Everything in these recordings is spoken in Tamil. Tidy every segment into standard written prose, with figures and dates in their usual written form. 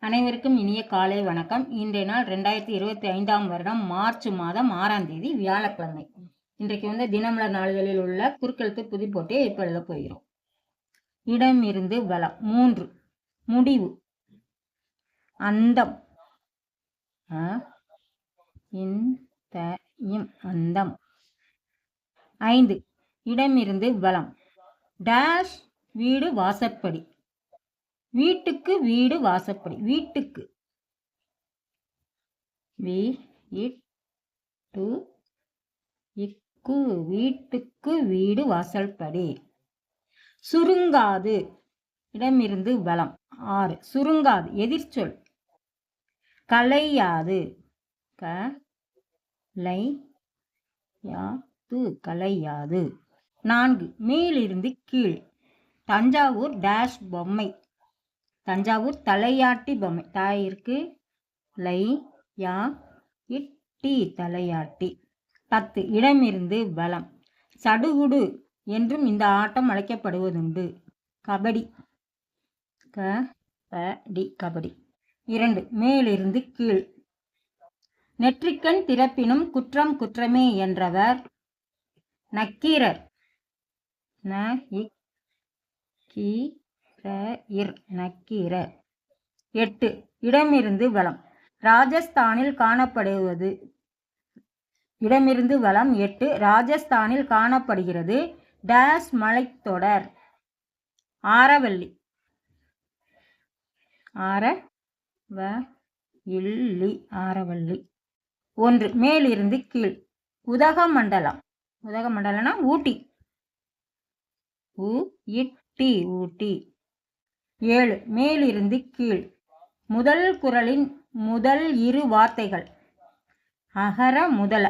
அனைவருக்கும் இனிய காலை வணக்கம். இன்றைய நாள் 2025ஆம் வருடம் மார்ச் மாதம் 6ஆம் தேதி வியாழக்கிழமை. இன்றைக்கு தினமலர் நாளிதழில் உள்ள குறுக்கெழுத்து புதுப்போட்டியை இப்ப எழுத போகிறோம். இடம் இருந்து வலம் 3 முடிவு அந்தம் அந்தம் 5 இடமிருந்து வலம் டேஷ் வீடு வாசற்படி வீட்டுக்கு வீடு வாசப்படி வீட்டுக்கு வீட்டுக்கு வீடு வாசல்படி. சுருங்காது இடமிருந்து வலம் 6 சுருங்காது எதிர்ச்சொல் கலையாது கலையாது. 4 மேலிருந்து கீழ் தஞ்சாவூர் டேஷ் பொம்மை தஞ்சாவூர் தலையாட்டி பொம்மை தாயிற்கு தலையாட்டி. 10 இடமிருந்து வலம் சடுகுடு என்றும் இந்த ஆட்டம் அழைக்கப்படுவதுண்டு கபடி கபடி. 2 மேலிருந்து கீழ் நெற்றிக்கண் திறப்பினும் குற்றம் குற்றமே என்றவர் நக்கீரர் நக்கீரர். 8 இடமிருந்து வலம் ராஜஸ்தானில் காணப்படுவது இடமிருந்து வலம் 8 ராஜஸ்தானில் காணப்படுகிறது டேஷ் மலைத்தொடர் ஆரவல்லி 1 மேலிருந்து கீழ் உதகமண்டலம் உதகமண்டலம்னா ஊட்டி ஊட்டி. 7 மேலிருந்து கீழ் முதல் குறளின் முதல் இரு வார்த்தைகள் அகர முதல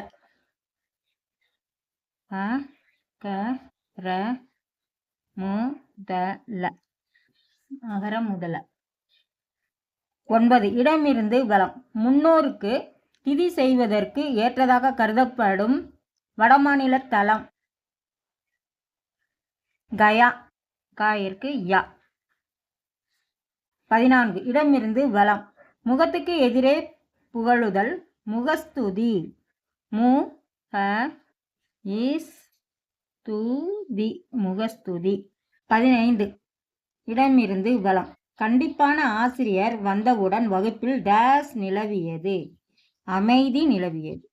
அகர முதல. 9 இடமிருந்து வலம் முன்னோருக்கு திதி செய்வதற்கு ஏற்றதாக கருதப்படும் வடமாநில தலம் கயா காயிற்கு யா. 14 இடமிருந்து வலம் முகத்துக்கு எதிரே புகழுதல் முகஸ்துதி முகஸ்துதி. 15 இடமிருந்து வலம் கண்டிப்பான ஆசிரியர் வந்தவுடன் வகுப்பில் டேஸ் நிலவியது அமைதி நிலவியது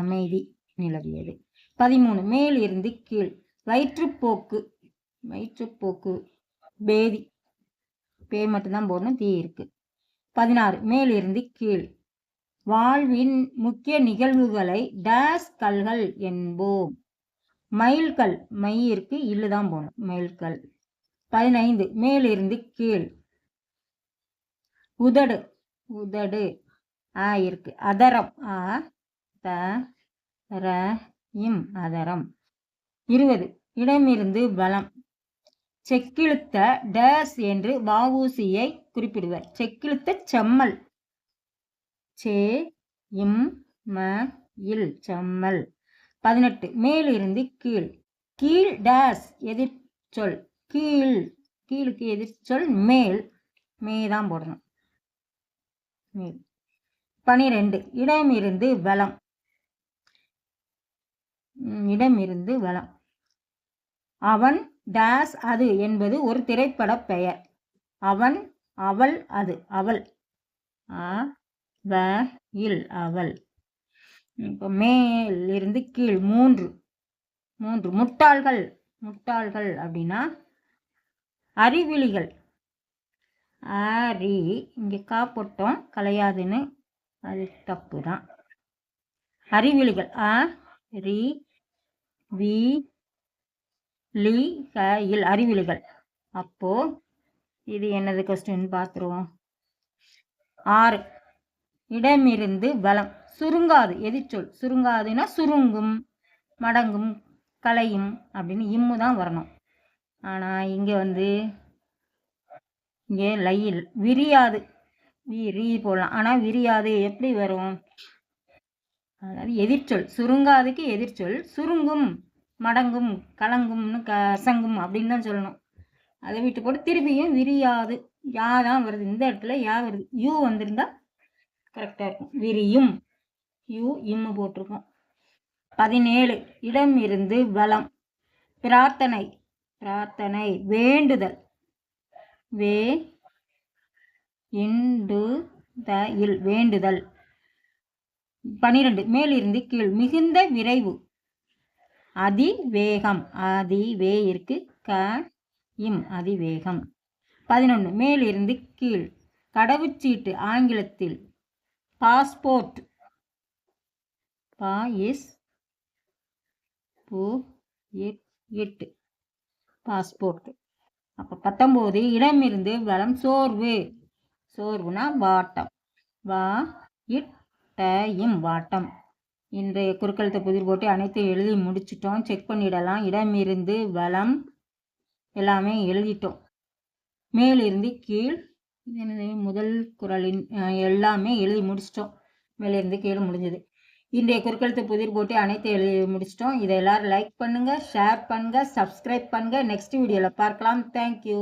அமைதி நிலவியது. 13 மேலிருந்து கீழ் வயிற்றுப்போக்கு பேதி பே மட்டும்தான் போடணும் தீ இருக்கு. 16 மேலிருந்து கீழ் வாழ்வின் முக்கிய நிகழ்வுகளை டேஸ் கல்கள் என்போம் மைல்கல் மையிற்கு இல்லுதான் போகணும் மைல்கல். 15 மேலிருந்து கீழ் உதடு இருக்கு அதரம் அதரம். 20 இடமிருந்து வலம் செக்கிழுத்த டேஸ் என்று வஉசியை குறிப்பிடுவர் செக்கிழுத்த செம்மல் செம்மல். 18 மேலிருந்து கீழ் டேஸ் எதிர்ச்சொல் கீழுக்கு எதிர்ச்சொல் மேதான் போடணும் மேல். 12 இடமிருந்து வலம் அவன் டேஸ் அது என்பது ஒரு திரைப்பட பெயர் அவன் அவள் அது அவள் அவள். இப்போ மேல் இருந்து கீழ் 3 முட்டாள்கள் அப்படின்னா அறிவிலிகள் இங்க கா போட்டோம் கலையாதுன்னு அது தப்பு தான். அறிவிலிகள் அறிவிலிகள். அப்போ இது என்னது கொஸ்டின் பார்த்துருவோம். 6 இடமிருந்து வலம் சுருங்காது எதிர்ச்சொல் சுருங்காதுன்னா சுருங்கும் மடங்கும் கலையும் அப்படின்னு இம்மு தான் வரணும். ஆனா இங்க இங்கே லையில் விரியாது போடலாம். ஆனா விரியாது எப்படி வரும்? அதாவது எதிர்ச்சொல் சுருங்காதுக்கு எதிர்ச்சொல் சுருங்கும் மடங்கும் கலங்கும்னு கசங்கும் அப்படின்னு தான் சொல்லணும். அதை விட்டு போட்டு திரும்பியும் விரியாது. யா தான் வருது, இந்த இடத்துல யா வருது. யூ வந்திருந்தா கரெக்டாக இருக்கும். விரியும், யூ இம்மு போட்டிருக்கோம். 17 இடம் இருந்து வலம். பிரார்த்தனை, பிரார்த்தனை வேண்டுதல், வே இண்டு த இல் வேண்டுதல். 12 மேலிருந்து கீழ். மிகுந்த விரைவு, அதிவேகம், அதிவே இருக்கு க இம் அதிவேகம். 11 மேலிருந்து கீழ். கடவுச்சீட்டு ஆங்கிலத்தில் பாஸ்போர்ட், பா இஸ் போ எட்டு பாஸ்போர்ட். அப்போ 19 இடமிருந்து வலம். சோர்வு, சோர்வுனா வாட்டம், வா இட் ட இம் வாட்டம். இன்றைய குறுக்கெழுத்து புதிர் போட்டு அனைத்தையும் எழுதி முடிச்சிட்டோம். செக் பண்ணிடலாம். இடமிருந்து வலம் எல்லாமே எழுதிட்டோம். மேலிருந்து கீழ் முதல் குறளின் எல்லாமே எழுதி முடிச்சிட்டோம். மேலிருந்து கீழே முடிஞ்சது. இன்றைய குறுக்கெழுத்து புதிர் போட்டு அனைத்தையும் எழுதி முடிச்சிட்டோம். இதை எல்லாரும் லைக் பண்ணுங்க, ஷேர் பண்ணுங்க, சப்ஸ்கிரைப் பண்ணுங்க. நெக்ஸ்ட் வீடியோவில் பார்க்கலாம். தேங்க்யூ.